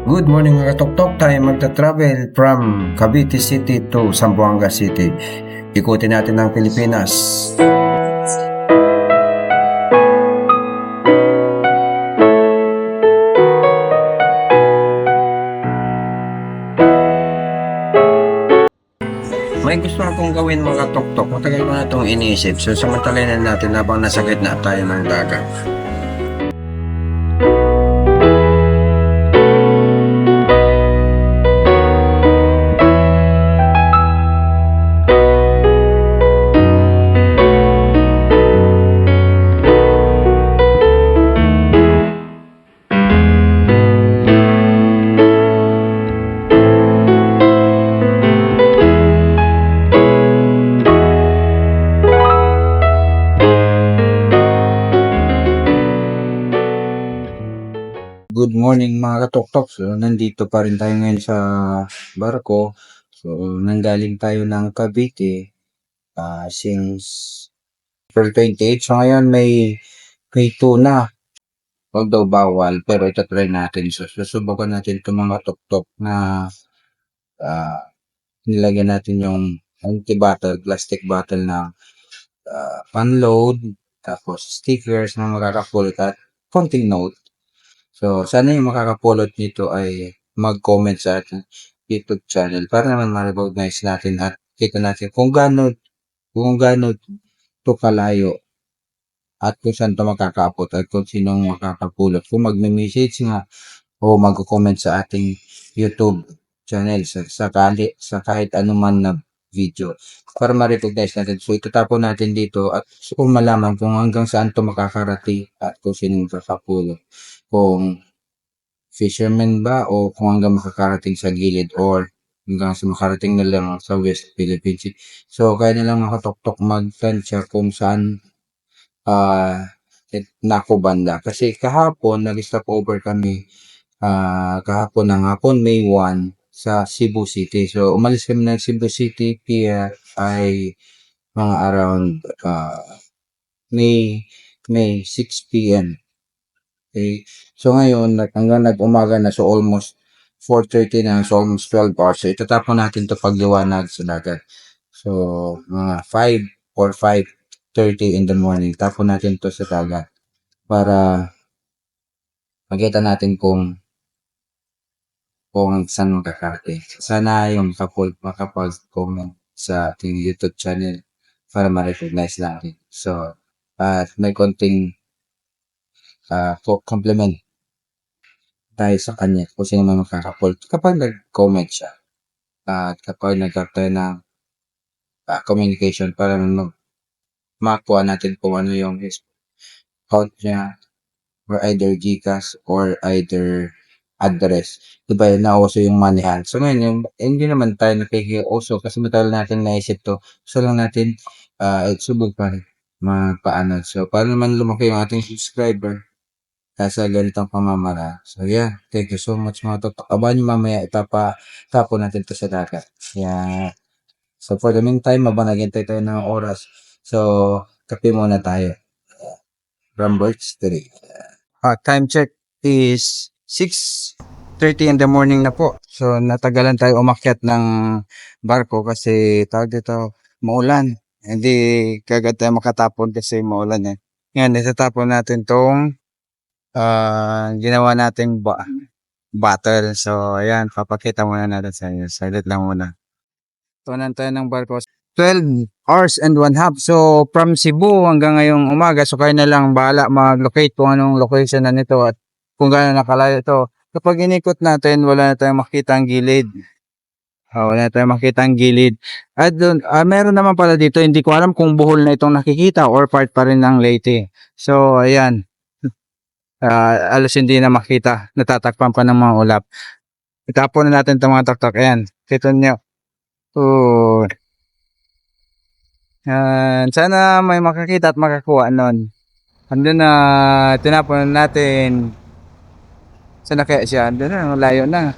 Good morning mga katuktok, tayo magta-travel from Cavite City to Zamboanga City. Ikutin natin ang Pilipinas. May gusto akong gawin mga katuktok, matagal ko na itong iniisip. So samantalayan natin habang nasa gitna tayo ng dagat. Good morning mga katuktok. So, nandito pa rin tayo ngayon sa barko. So, nanggaling tayo ng Cavite since April 28. So, ngayon may tuna. Although bawal, pero itatry natin. So, susubukan natin itong mga tuktok na nilagyan natin yung empty bottle, plastic bottle na panload, tapos stickers na makakapulot at konting note. So, sana yung makakapulot nito ay mag-comment sa ating YouTube channel para naman ma-recognize natin at kita natin kung gaano to kalayo at kung saan to makakaabot at kung sinong makakapulot. Kung magme-message nga o mag-comment sa ating YouTube channel sa kahit anuman na video para ma-recognize natin. So, itatapon natin dito at kung malaman kung hanggang saan to makakarating at kung sinong makakapulot. Kung fisherman ba o kung hanggang makakarating sa gilid or hanggang sa makarating na lang sa West Philippines Sea. So, kaya na lang makatok-tok mag-tansya kung saan nako banda. Kasi kahapon, nag-stop over kami kahapon ng hapon, May 1 sa Cebu City. So, umalis kami ng Cebu City kaya ay mga around May 6 p.m. Okay. So ngayon, hanggang nag-umaga na, so almost 4:30 na, so almost 12 hours. So itatapon natin to pagliwanag sa dagat. So mga 5 or 5:30 in the morning, tapon natin to sa dagat para makita natin kung saan makakarating. Sana yung makapag-comment sa ating YouTube channel para ma-recognize natin. So, at may konting compliment tayo sa kanya kung sino man makakapulot kapag nag-comment siya at kapag nagkaroon tayo ng communication para makuha natin kung ano yung account niya or either GCash or either address. Diba yun, nauso yung money hand. So ngayon, hindi naman tayo nakikiuso kasi matagal natin naisip to. So lang natin subok pa rin magpaano. So para naman lumaki yung ating subscriber sa ganitong pamamaraan. So yeah, thank you so much mga totok. Abangan nyo mamaya, itapon natin to sa dagat. Yeah. So for the meantime, habang naghintay tayo ng oras, so kape muna tayo. From Birch 3. Time check is 6:30 in the morning na po. So natagalan tayo umakyat ng barko kasi tawag dito maulan. Hindi kagad tayo makatapon kasi maulan eh. Ngayon, itatapon natin tong ginawa nating bottle. So, ayan, papakita muna natin sa inyo. Silent lang muna. Tunan tayo ng barko. 12 hours and 1/2. So, from Cebu hanggang ngayong umaga. So, kayo na lang bahala mag-locate kung anong location na nito at kung gaano nakalayo ito. Kapag inikot natin, wala na tayong makita ang gilid. Wala na tayong makita ang gilid. At doon, meron naman pala dito. Hindi ko alam kung buhol na itong nakikita or part pa rin ng Leyte. So, ayan. Alos hindi na makita, natatakpan pa ng mga ulap. Itapon na natin itong mga taktak. Ayan, kita nyo. Sana may makakita at makakuha nun. Andun na, tinapon na natin. Saan na kaya siya? Andun na, layo na.